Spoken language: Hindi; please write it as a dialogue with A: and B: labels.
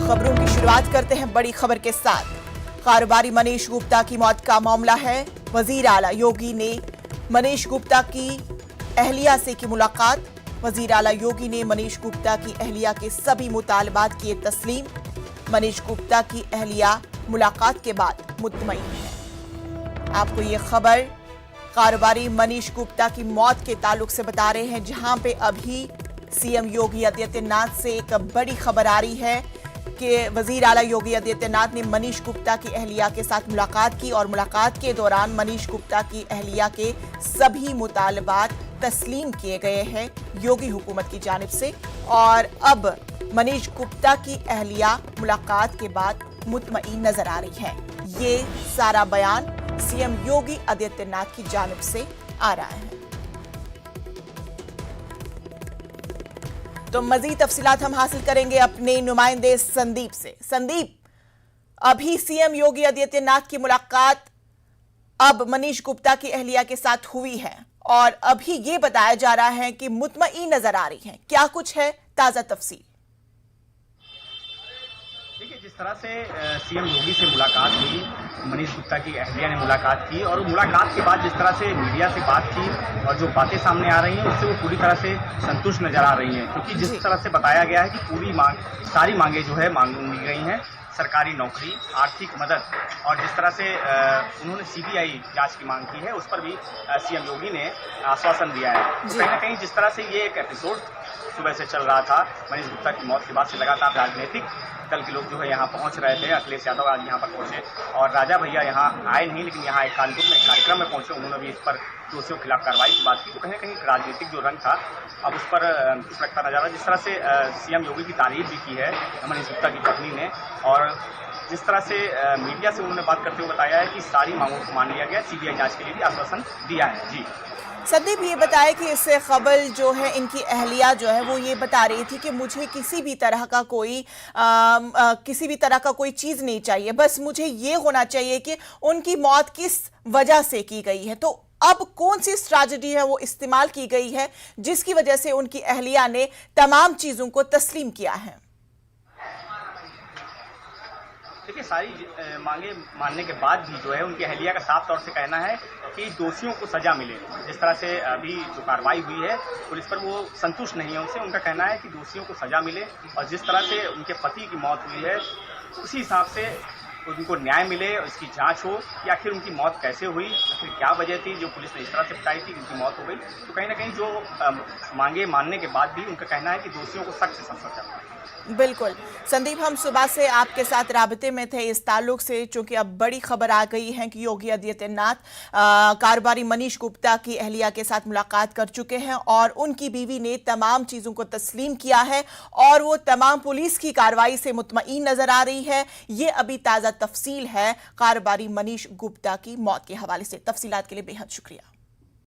A: खबरों की शुरुआत करते हैं बड़ी खबर के साथ। कारोबारी मनीष गुप्ता की मौत का मामला है। वजीर आला योगी ने मनीष गुप्ता की अहलिया से की मुलाकात। वजीर आला योगी ने मनीष गुप्ता की अहलिया के सभी मुतालबात किए तस्लीम। मनीष गुप्ता की अहलिया मुलाकात के बाद मुतमईन है। आपको ये खबर कारोबारी मनीष गुप्ता की मौत के ताल्लुक से बता रहे हैं, जहां पे अभी सीएम योगी आदित्यनाथ से एक बड़ी खबर आ रही है कि वजीर आला योगी आदित्यनाथ ने मनीष गुप्ता की अहलिया के साथ मुलाकात की और मुलाकात के दौरान मनीष गुप्ता की अहलिया के सभी मुतालबात तस्लीम किए गए हैं योगी हुकूमत की जानिब से। और अब मनीष गुप्ता की अहलिया मुलाकात के बाद मुतमईन नजर आ रही है। ये सारा बयान सीएम योगी आदित्यनाथ की जानिब से आ रहा है। तो मजीद तफसीलात हम हासिल करेंगे अपने नुमाइंदे संदीप से। संदीप, अभी सीएम योगी आदित्यनाथ की मुलाकात अब मनीष गुप्ता की अहलिया के साथ हुई है और अभी ये बताया जा रहा है कि मुतमईन नजर आ रही है। क्या कुछ है ताजा तफसील?
B: देखिए, जिस तरह से सीएम योगी से मुलाकात हुई, मनीष गुप्ता की अहलिया ने मुलाकात की और मुलाकात के बाद जिस तरह से मीडिया से बात की और जो बातें सामने आ रही हैं उससे वो पूरी तरह से संतुष्ट नजर आ रही हैं, क्योंकि जिस तरह से बताया गया है कि सारी मांगे जो है मांग ली गई हैं। सरकारी नौकरी, आर्थिक मदद और जिस तरह से उन्होंने सीबीआई जांच की मांग की है उस पर भी सीएम योगी ने आश्वासन दिया है। तो कहीं ना कहीं जिस तरह से ये एक एपिसोड सुबह से चल रहा था, मनीष गुप्ता की मौत के बाद से लगातार राजनीतिक दल के लोग जो है यहाँ पहुँच रहे थे। अखिलेश यादव आज यहाँ पर पहुँचे और राजा भैया यहाँ आए नहीं, लेकिन यहाँ एक कानपुर में कार्यक्रम में पहुँचे। उन्होंने भी इस पर दोषियों के खिलाफ कार्रवाई की बात की। तो कहीं ना कहीं राजनीतिक जो रंग था अब उस पर कुछ रखता नजर आ। जिस तरह से सीएम योगी की तारीफ भी की है मनीष गुप्ता की पत्नी ने और जिस तरह से मीडिया से उन्होंने बात करते हुए बताया है कि सारी मांगों को मान लिया गया, सीबीआई जांच के लिए भी आश्वासन दिया है। जी
A: संदीप, ये बताया कि इससे खबर जो है इनकी अहलिया जो है वो ये बता रही थी कि मुझे किसी भी तरह का कोई चीज नहीं चाहिए, बस मुझे ये होना चाहिए कि उनकी मौत किस वजह से की गई है। तो अब कौन सी स्ट्रैटेजी है वो इस्तेमाल की गई है जिसकी वजह से उनकी अहलिया ने तमाम चीजों को तस्लीम किया है?
B: देखिए, सारी मांगे मानने के बाद भी जो है उनकी अहलिया का साफ तौर से कहना है कि दोषियों को सजा मिले। जिस तरह से अभी जो कार्रवाई हुई है पुलिस पर, वो संतुष्ट नहीं है उनसे। उनका कहना है कि दोषियों को सजा मिले और जिस तरह से उनके पति की मौत हुई है उसी हिसाब से उनको न्याय मिले और इसकी जांच हो कि आखिर उनकी मौत कैसे हुई, आखिर क्या वजह थी जो पुलिस ने इस तरह से बताई थी कि उनकी मौत हो गई। तो कहीं ना कहीं जो मांगे मानने के बाद भी उनका कहना है कि दोषियों को सख्त से सख्त सजा मिले।
A: बिल्कुल संदीप, हम सुबह से आपके साथ राबते में थे इस ताल्लुक से, चूंकि अब बड़ी खबर आ गई है कि योगी आदित्यनाथ कारोबारी मनीष गुप्ता की अहलिया के साथ मुलाकात कर चुके हैं और उनकी बीवी ने तमाम चीजों को तस्लीम किया है और वो तमाम पुलिस की कार्रवाई से मुतमईन नजर आ रही है। ये अभी ताजा तफसील है कारोबारी मनीष गुप्ता की मौत के हवाले से। तफसीलात के लिए बेहद शुक्रिया।